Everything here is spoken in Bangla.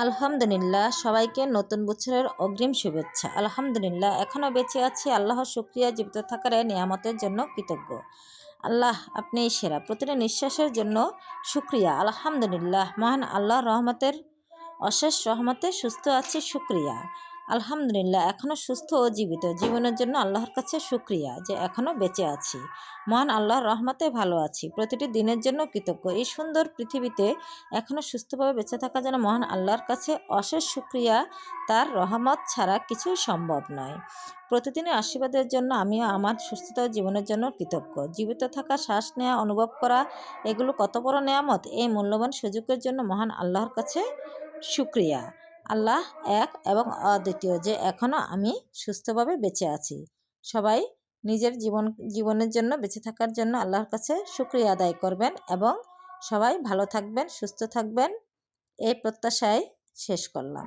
আলহামদুলিল্লাহ, সবাইকে নতুন বছরের অগ্রিম শুভেচ্ছা। আলহামদুলিল্লাহ, এখনও বেঁচে আছি, আল্লাহর শুকরিয়া, জীবিত থাকার এই নিয়ামতের জন্য কৃতজ্ঞ। আল্লাহ আপনিই সেরা, প্রতিটি নিঃশ্বাসের জন্য শুকরিয়া। আলহামদুলিল্লাহ, মহান আল্লাহর রহমতের অশেষ রহমতে সুস্থ আছি, শুকরিয়া। আলহামদুলিল্লাহ, এখনও সুস্থ ও জীবিত, জীবনের জন্য আল্লাহর কাছে শুকরিয়া যে এখনও বেঁচে আছি। মহান আল্লাহর রহমতে ভালো আছি, প্রতিটি দিনের জন্য কৃতজ্ঞ। এই সুন্দর পৃথিবীতে এখনও সুস্থভাবে বেঁচে থাকার জন্য মহান আল্লাহর কাছে অশেষ শুকরিয়া। তার রহমত ছাড়া কিছুই সম্ভব নয়। প্রতিদিনের আশীর্বাদের জন্য আমিও আমার সুস্থতা জীবনের জন্য কৃতজ্ঞ। জীবিত থাকা, শ্বাস নেওয়া, অনুভব করা, এগুলো কত বড় নেয়ামত। এই মূল্যবান সুযোগের জন্য মহান আল্লাহর কাছে শুকরিয়া। আল্লাহ এক এবং অদ্বিতীয় যে এখনও আমি সুস্থভাবে বেঁচে আছি। সবাই নিজের জীবনের জন্য, বেঁচে থাকার জন্য আল্লাহর কাছে শুকরিয়া আদায় করবেন এবং সবাই ভালো থাকবেন, সুস্থ থাকবেন, এই প্রত্যাশায় শেষ করলাম।